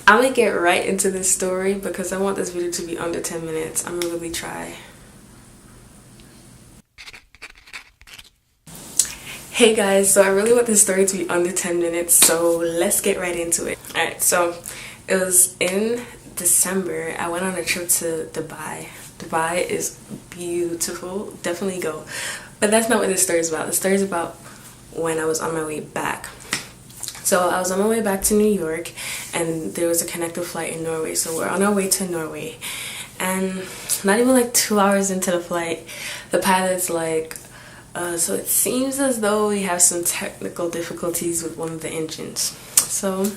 I'm gonna get right into this story because I want this video to be under 10 minutes. I'm gonna really try. Hey guys, so I really want this story to be under 10 minutes, so let's get right into it. Alright, so it was in December. I went on a trip to Dubai. Dubai is beautiful. Definitely go. But that's not what this story is about. The story is about when I was on my way back. So I was on my way back to New York, and there was a connecting flight in Norway. So we're on our way to Norway, and not even like 2 hours into the flight, the pilot's like, so it seems as though we have some technical difficulties with one of the engines. So,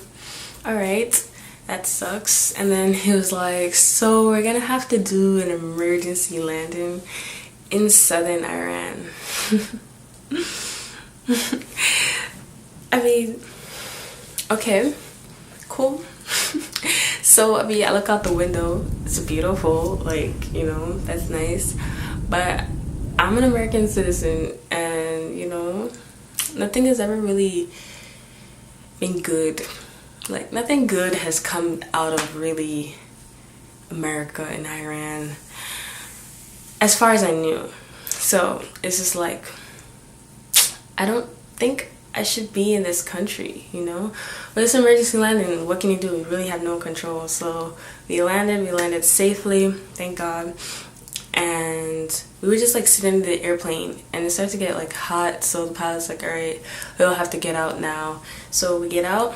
alright, that sucks. And then he was like, so we're gonna have to do an emergency landing in southern Iran. I mean, okay, cool. So, I mean, I look out the window. It's beautiful, like, you know, that's nice. But I'm an American citizen, and, you know, nothing has ever really been good. Like, nothing good has come out of really America and Iran, as far as I knew. So, it's just like, I don't think I should be in this country, you know? But it's an emergency landing. What can you do? We really have no control. So, we landed safely, thank God. And we were just like sitting in the airplane, and it started to get like hot, so the pilot's like, all right, we'll have to get out now. So we get out,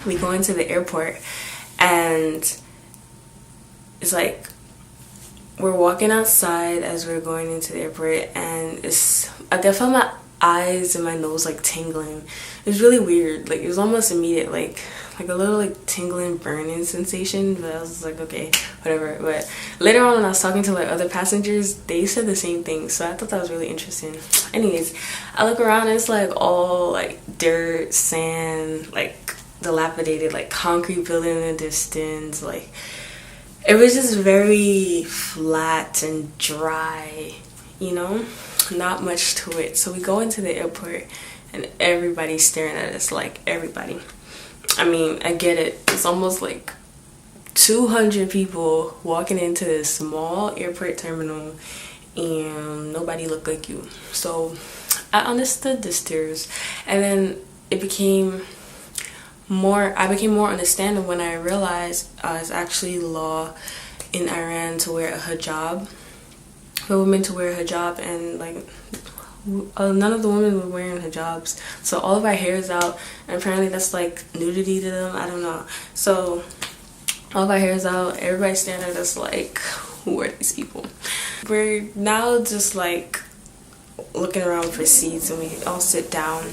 we go into the airport, and it's like we're walking outside as we're going into the airport, and I felt my eyes and my nose like tingling. It was really weird. Like, it was almost immediate, like a little like tingling burning sensation. But I was like, okay, whatever. But later on, when I was talking to like other passengers, they said the same thing, so I thought that was really interesting. Anyways, I look around, and it's like all like dirt, sand, like dilapidated like concrete building in the distance. Like, it was just very flat and dry, you know, not much to it. So we go into the airport, and everybody's staring at us, like everybody. I mean, I get it. It's almost like 200 people walking into this small airport terminal, and nobody looked like you. So I understood the stares, and then I became more understanding when I realized it's actually law in Iran to wear a hijab, for women to wear a hijab, and like none of the women were wearing hijabs, so all of our hair is out, and apparently that's like nudity to them. I don't know. So all of our hair is out, everybody's standing at us like, who are these people? We're now just like looking around for seats, and we all sit down,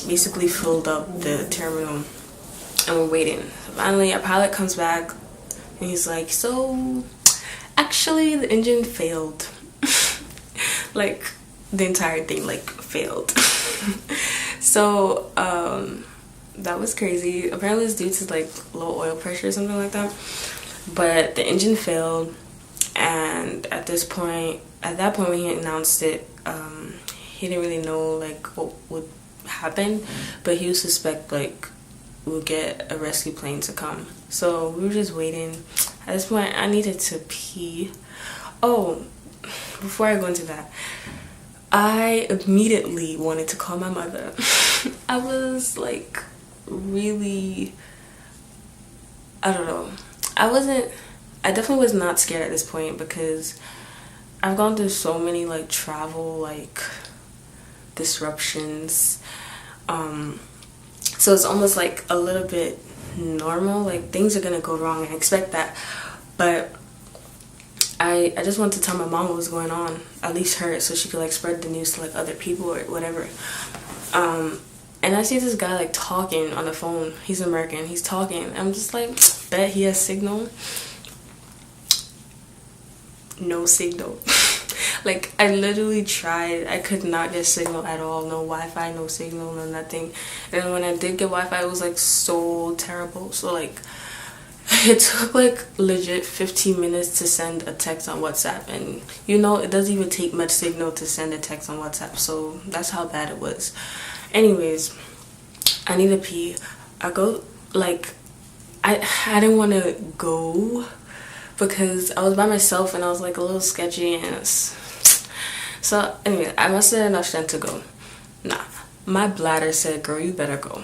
basically filled up the terminal, and we're waiting. Finally, our pilot comes back, and he's like, so actually the engine failed. Like, the entire thing like failed. So that was crazy. Apparently it's due to like low oil pressure or something like that, but the engine failed. And at that point when he announced it, he didn't really know like what would happen, but he would suspect like we'll get a rescue plane to come. So we were just waiting. At this point, I needed to pee. Oh, before I go into that, I immediately wanted to call my mother. I was like really, I don't know. I definitely was not scared at this point, because I've gone through so many like travel like disruptions. So it's almost like a little bit normal. Like, things are gonna go wrong, and I expect that. But I just wanted to tell my mom what was going on, at least her, so she could like spread the news to like other people or whatever. And I see this guy like talking on the phone. He's American. He's talking. I'm just like, bet he has signal. No signal. Like, I literally tried. I could not get signal at all. No Wi-Fi, no signal, no nothing. And when I did get Wi-Fi, it was like so terrible. So like, it took like legit 15 minutes to send a text on WhatsApp, and you know, it doesn't even take much signal to send a text on WhatsApp, so that's how bad it was. Anyways, I need to pee. I go like, I didn't want to go because I was by myself and I was like a little sketchy, and so anyway, I mustered enough strength to go. Nah, my bladder said, girl, you better go.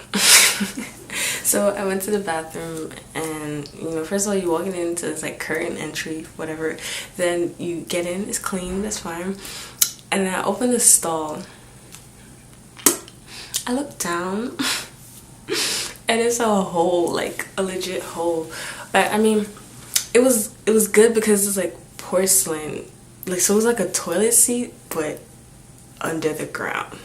So I went to the bathroom, and you know, first of all, you walking into this like curtain entry, whatever. Then you get in, it's clean, that's fine. And then I opened the stall. I look down and it's a hole, like a legit hole. But I mean, it was good because it's like porcelain, like, so it was like a toilet seat but under the ground.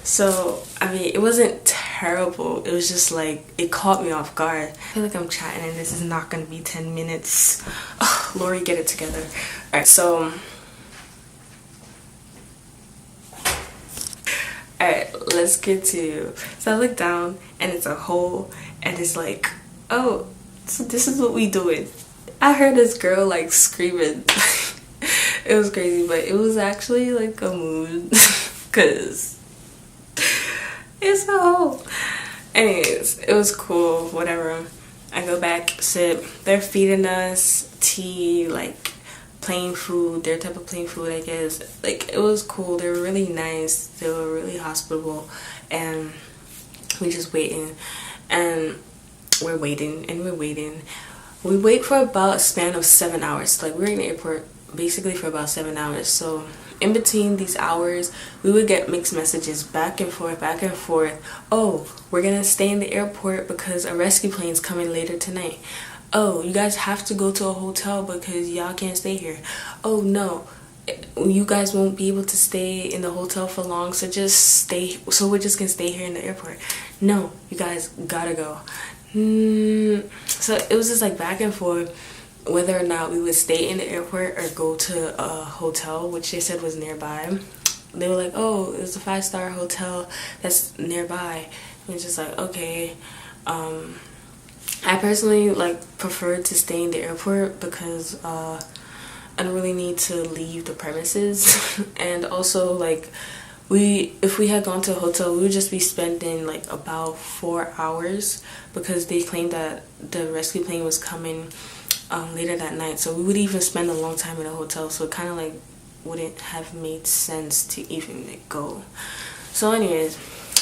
So I mean, it wasn't terrible, it was just like it caught me off guard. I feel like I'm chatting and this is not gonna be 10 minutes. Oh, Lori, get it together. Alright, so alright, let's get to, so I look down and it's a hole and it's like, oh, so this is what we doing. I heard this girl like screaming. It was crazy, but it was actually like a mood because it's a hole. Anyways, it was cool, whatever. I go back, sit, they're feeding us tea, like plain food, their type of plain food, I guess. Like, it was cool, they were really nice, they were really hospitable, and we just waiting, and we're waiting, and we're waiting. We wait for about a span of 7 hours. Like, we're in the airport basically for about 7 hours. So in between these hours, we would get mixed messages back and forth, back and forth. Oh, we're gonna stay in the airport because a rescue plane's coming later tonight. Oh, you guys have to go to a hotel because y'all can't stay here. Oh no, you guys won't be able to stay in the hotel for long, so just stay, so we're just gonna stay here in the airport. No, you guys gotta go. So it was just like back and forth whether or not we would stay in the airport or go to a hotel, which they said was nearby. They were like, oh, it's a 5-star hotel that's nearby. And it's just like, okay. I personally like prefer to stay in the airport because I don't really need to leave the premises. And also, like, if we had gone to a hotel, we would just be spending like about 4 hours because they claimed that the rescue plane was coming later that night, so we would even spend a long time in a hotel, so it kind of like wouldn't have made sense to even like, go. So anyways,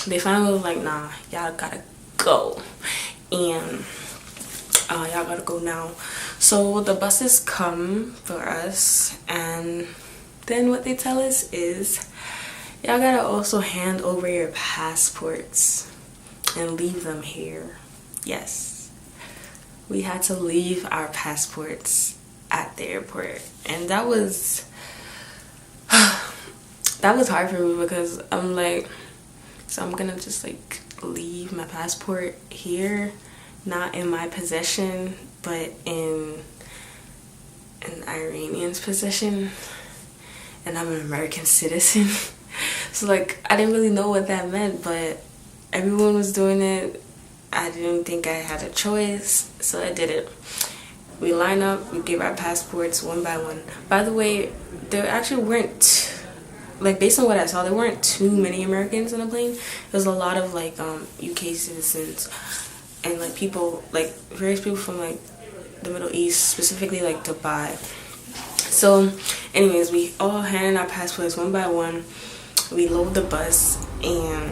they finally was like, nah, y'all gotta go, and y'all gotta go now. So the buses come for us, and then what they tell us is y'all gotta also hand over your passports and leave them here. Yes, we had to leave our passports at the airport, and that was hard for me because I'm like, so I'm gonna just like leave my passport here, not in my possession but in an Iranian's possession, and I'm an American citizen. So like, I didn't really know what that meant, but everyone was doing it. I didn't think I had a choice, so I did it. We line up, we give our passports one by one. By the way, there actually weren't, like, based on what I saw, there weren't too many Americans on the plane. There was a lot of like UK citizens and like people, like various people from like the Middle East, specifically like Dubai. So anyways, we all hand in our passports one by one. We load the bus, and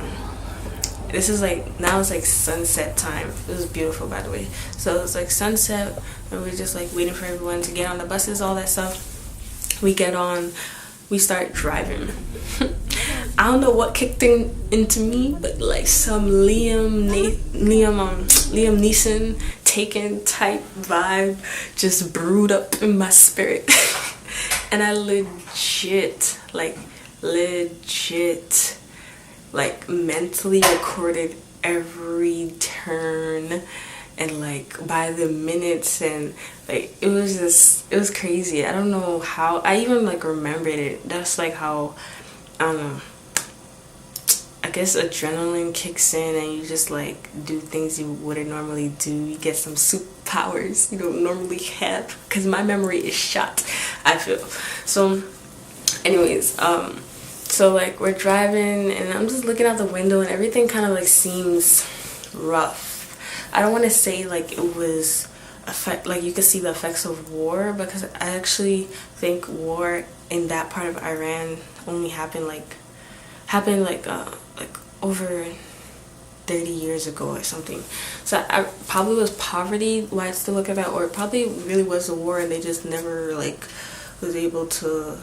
this is like, now it's like sunset time. It was beautiful, by the way. So it's like sunset, and we're just like waiting for everyone to get on the buses, all that stuff. We get on, we start driving. I don't know what kicked into me, but like some Liam Neeson Taken type vibe just brewed up in my spirit. And I legit mentally recorded every turn and like by the minutes, and like it was crazy. I don't know how I even like remembered it. That's like how, I don't know, I guess adrenaline kicks in and you just like do things you wouldn't normally do. You get some superpowers you don't normally have, because my memory is shot, I feel. So anyways, so like we're driving and I'm just looking out the window and everything kind of like seems rough. I don't want to say like it was like you could see the effects of war, because I actually think war in that part of Iran only happened like over 30 years ago or something. So I probably was poverty why it's still look at that, or it probably really was a war and they just never like was able to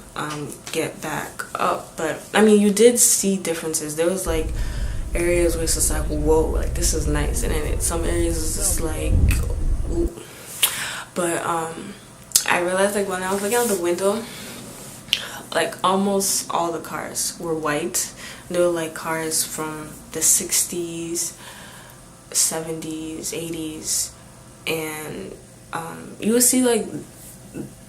get back up. But I mean, you did see differences. There was like areas where it's just like, whoa, like this is nice, and then some areas is just like, ooh. But I realized like when I was looking out the window, like almost all the cars were white. They were like cars from the 60s, 70s, 80s, and you would see like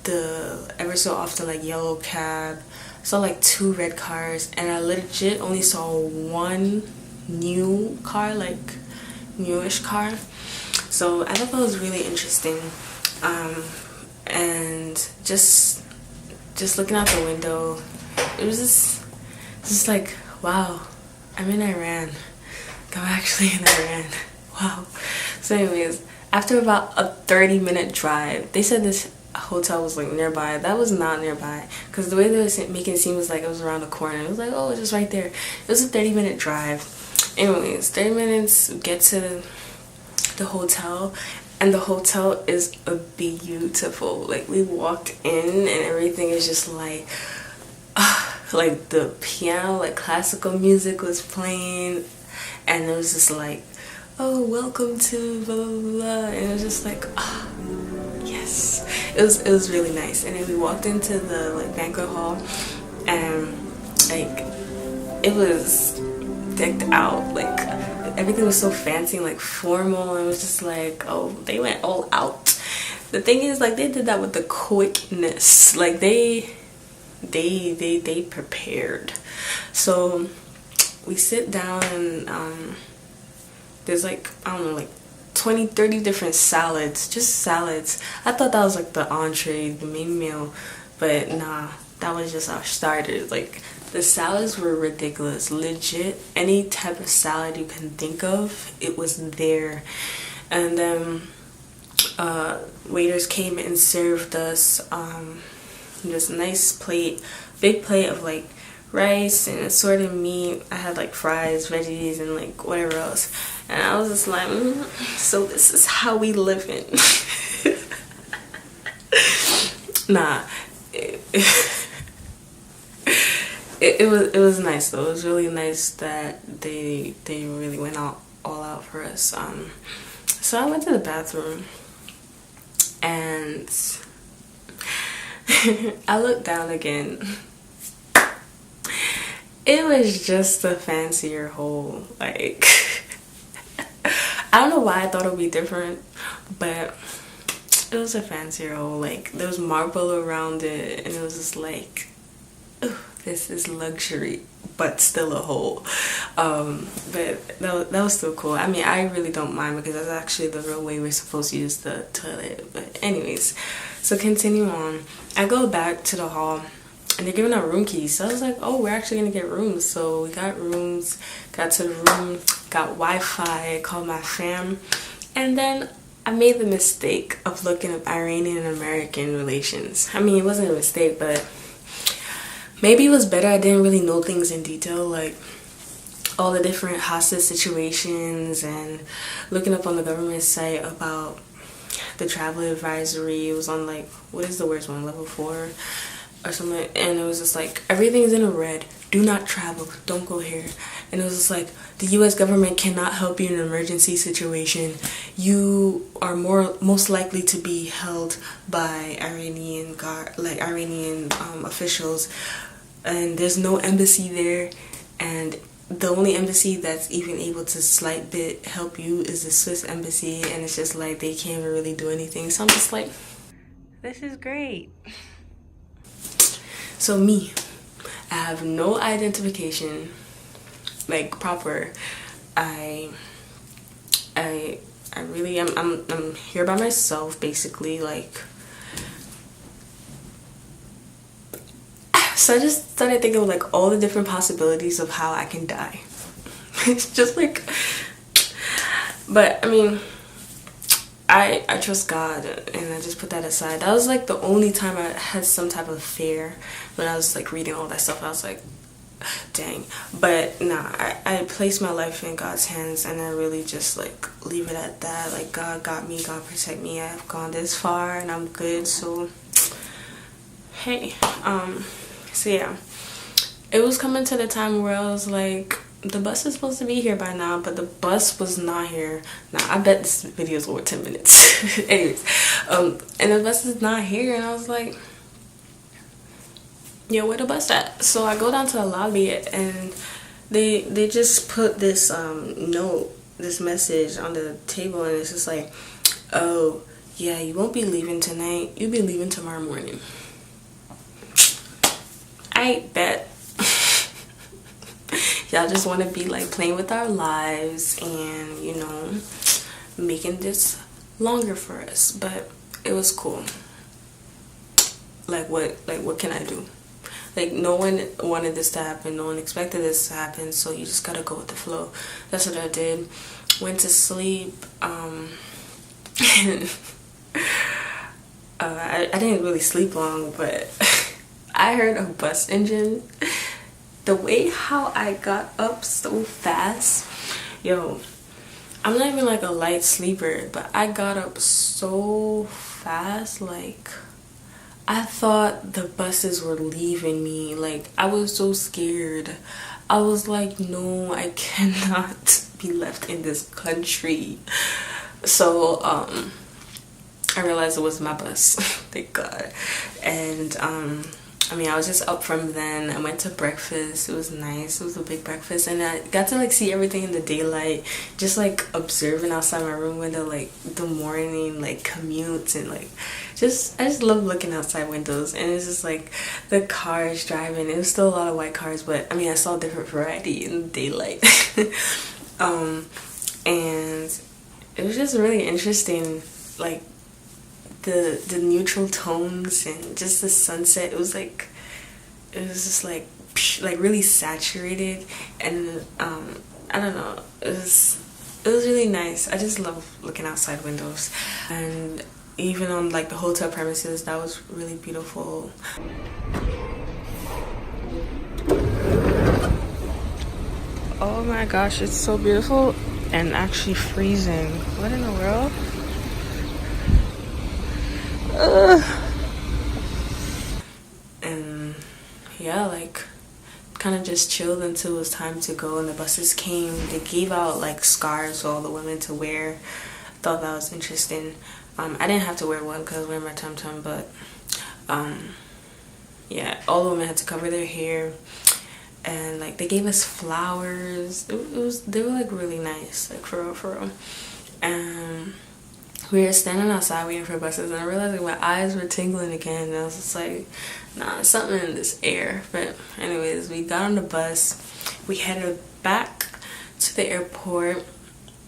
the ever so often like yellow cab. Saw like 2 red cars, and I legit only saw 1 new car, like newish car. So I thought that was really interesting. And just looking out the window, it was just like, wow, I'm in Iran. Like, I'm actually in Iran. Wow. So anyways, after about a 30-minute drive, they said this hotel was like nearby. That was not nearby, because the way they were making it seem was like it was around the corner. It was like, oh, it's just right there. It was a 30-minute drive. Anyways, 30 minutes, get to the hotel, and the hotel is beautiful. Like, we walked in and everything is just like the piano, like classical music was playing, and it was just like, oh, welcome to blah blah blah, and it was just like, yes, it was really nice. And then we walked into the like banquet hall, and like it was decked out, like everything was so fancy and like formal, and it was just like, oh, they went all out. The thing is, like, they did that with the quickness, like they prepared. So we sit down, and there's like, I don't know, like 20-30 different salads, just salads. I thought that was like the entree, the main meal, but nah, that was just our starters. Like, the salads were ridiculous, legit. Any type of salad you can think of, it was there. And then waiters came and served us this nice plate, big plate of like rice and assorted meat. I had like fries, veggies, and like whatever else. And I was just like, so this is how we live in. Nah, it was nice though. It was really nice that they really went all out for us. So I went to the bathroom, and I looked down again. It was just a fancier hole. Like, I don't know why I thought it would be different, but it was a fancier hole. Like, there was marble around it, and it was just like, ooh, this is luxury, but still a hole. But that was still cool. I mean, I really don't mind, because that's actually the real way we're supposed to use the toilet. But anyways, so continue on. I go back to the hall, and they're giving out room keys. So I was like, oh, we're actually gonna get rooms. So we got rooms, got to the room, got Wi-Fi, called my fam, and then I made the mistake of looking up Iranian and American relations. I mean, it wasn't a mistake, but maybe it was better. I didn't really know things in detail, like all the different hostage situations, and looking up on the government site about the travel advisory. It was on like, what is the worst one, level 4 or something, and it was just like, everything's in a red, do not travel, don't go here. And it was just like, the US government cannot help you in an emergency situation. You are most likely to be held by Iranian officials, and there's no embassy there, and the only embassy that's even able to slight bit help you is the Swiss embassy, and it's just like they can't really do anything. So I'm just like, this is great. So me, I have no identification, like proper. I really am. I'm here by myself, basically. Like, so I just started thinking of like all the different possibilities of how I can die. It's just like, but I mean, I trust God, and I just put that aside. That was like the only time I had some type of fear when I was like reading all that stuff. I was like, dang. But nah, I place my life in God's hands, and I really just like leave it at that. Like, God got me, God protect me. I've gone this far and I'm good. So hey, so yeah, it was coming to the time where I was like, the bus is supposed to be here by now, but the bus was not here. Now I bet this video is over 10 minutes. Anyways, and the bus is not here, and I was like, yo, where the bus at? So I go down to the lobby, and they just put this note, this message on the table, and it's just like, oh yeah, you won't be leaving tonight, you'll be leaving tomorrow morning. I bet. Y'all just want to be like playing with our lives and, you know, making this longer for us. But it was cool. Like what can I do? Like, no one wanted this to happen, no one expected this to happen, so you just gotta go with the flow. That's what I did. Went to sleep. I didn't really sleep long, but I heard a bus engine. The way how I got up so fast, yo, I'm not even like a light sleeper, but I got up so fast, like I thought the buses were leaving me. Like, I was so scared. I was like, no, I cannot be left in this country. So I realized it was my bus. Thank God. And I mean, I was just up from then. I went to breakfast. It was nice. It was a big breakfast, and I got to like see everything in the daylight, just like observing outside my room window, like the morning like commutes, and like I just love looking outside windows. And it's just like the cars driving. It was still a lot of white cars, but I mean, I saw a different variety in the daylight. And it was just really interesting, like the neutral tones and just the sunset. It was just like really saturated, and I don't know, it was really nice. I just love looking outside windows, and even on like the hotel premises, that was really beautiful. Oh my gosh, it's so beautiful and actually freezing. What in the world? And yeah, like kind of just chilled until it was time to go, and the buses came. They gave out like scarves for all the women to wear. Thought that was interesting. I didn't have to wear one because I was wearing my tum-tum, but yeah, all the women had to cover their hair, and like they gave us flowers. They were like really nice, like for real. And we were standing outside waiting for buses, and I realized like my eyes were tingling again, and I was just like, nah, something in this air. But anyways, we got on the bus, we headed back to the airport,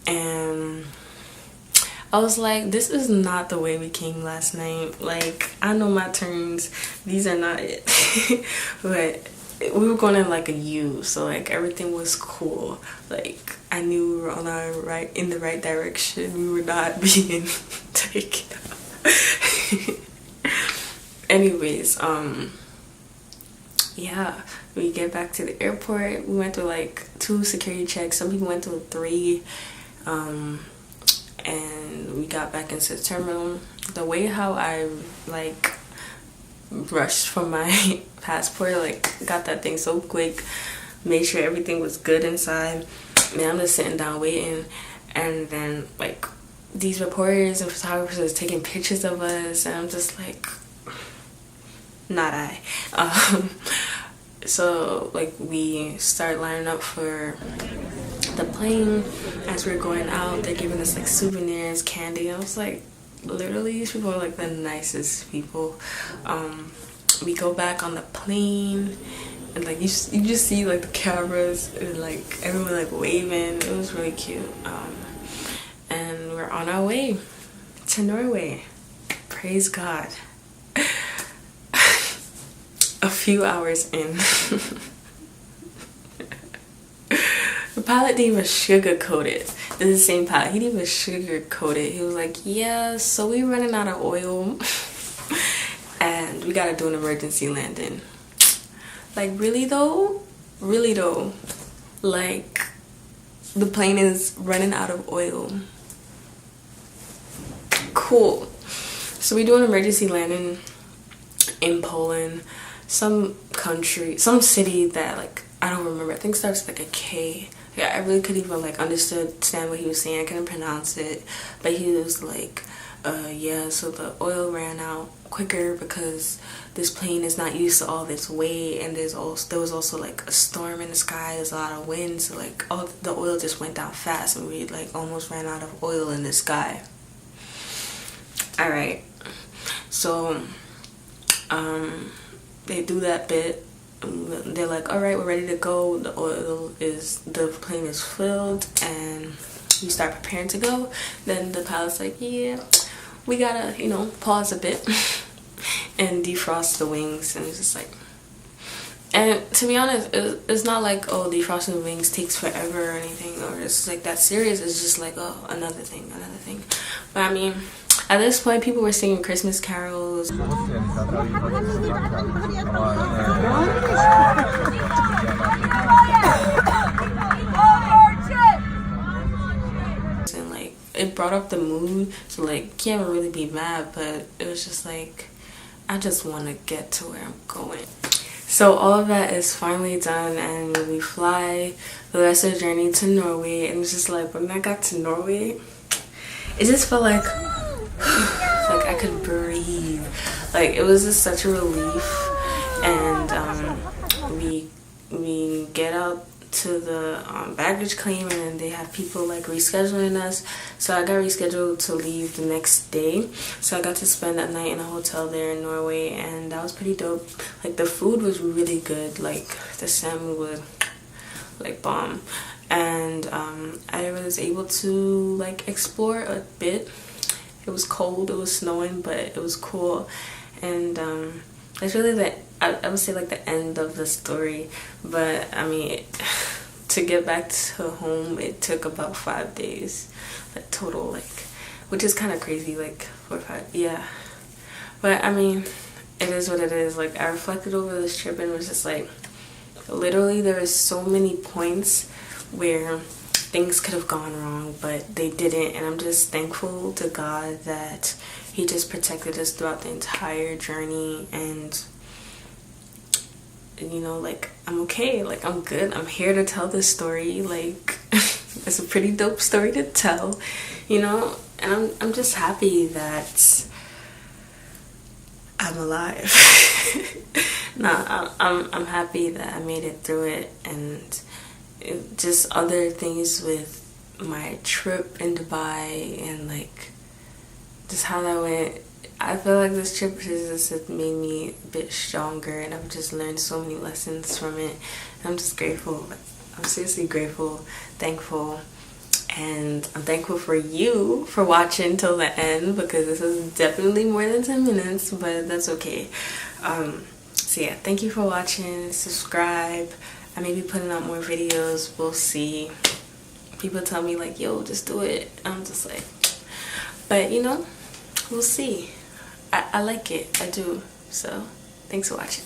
and I was like, this is not the way we came last night. Like, I know my turns, these are not it. But we were going in like a U, so like everything was cool. Like, I knew we were on in the right direction. We were not being taken out. Anyways, yeah, we get back to the airport. We went through like 2 security checks. Some people went through 3. And we got back into the terminal. The way how I like rushed for my passport, like got that thing so quick, made sure everything was good inside. Man, I'm just sitting down waiting, and then like these reporters and photographers are taking pictures of us, and I'm just like, not I. So like we start lining up for the plane. As we're going out, they're giving us like souvenirs, candy. I was like, literally, these people are like the nicest people. We go back on the plane, and like you just see like the cameras and like everyone like waving. It was really cute. And we're on our way to Norway. Praise God. A few hours in. The pilot didn't even sugarcoat it. This is the same pilot. He didn't even sugarcoat it. He was like, yeah, so we're running out of oil and we gotta do an emergency landing. Like, really though? Really though? Like, the plane is running out of oil. Cool. So we do an emergency landing in Poland, some country, some city that, like, I don't remember. I think it starts with like a K. Yeah, I really couldn't even like understand what he was saying. I couldn't pronounce it, but he was like, yeah, so the oil ran out quicker because this plane is not used to all this weight, and there was also like a storm in the sky. There's a lot of wind, so like all the oil just went down fast, and we like almost ran out of oil in the sky. All right, so they do that bit. They're like, all right, we're ready to go. The plane is filled, and we start preparing to go. Then the pilot's like, yeah, we gotta, you know, pause a bit and defrost the wings. And it's just like, and to be honest, it's not like, oh, defrosting the wings takes forever or anything, or it's like that serious. It's just like, oh, another thing. But I mean, at this point, people were singing Christmas carols. And like, it brought up the mood, so like, can't really be mad, but it was just like, I just want to get to where I'm going. So all of that is finally done, and we fly the rest of the journey to Norway. And it's just like, when I got to Norway, it just felt like like I could breathe. Like, it was just such a relief. And we get out to the baggage claim, and then they have people like rescheduling us. So I got rescheduled to leave the next day, so I got to spend that night in a hotel there in Norway, and that was pretty dope. Like, the food was really good. Like, the salmon was like bomb, and I was able to like explore a bit. It was cold, it was snowing, but it was cool. And it's really I would say like the end of the story. But I mean, to get back to home, it took about 5 days, like total, like, which is kind of crazy, like 4 or 5, yeah. But I mean, it is what it is. Like, I reflected over this trip, and it was just like, literally there is so many points where things could have gone wrong, but they didn't. And I'm just thankful to God that he just protected us throughout the entire journey. And you know, like, I'm okay, like, I'm good. I'm here to tell this story. Like, it's a pretty dope story to tell, you know. And I'm just happy that I'm alive. No, I'm happy that I made it through it. And just other things with my trip in Dubai, and like just how that went. I feel like this trip has just made me a bit stronger, and I've just learned so many lessons from it. And I'm just grateful. I'm seriously grateful, thankful, and I'm thankful for you for watching till the end, because this is definitely more than 10 minutes, but that's okay. So yeah, thank you for watching. Subscribe. I may be putting out more videos. We'll see. People tell me like, yo, just do it. I'm just like, but you know, we'll see. I like it. I do. So thanks for watching.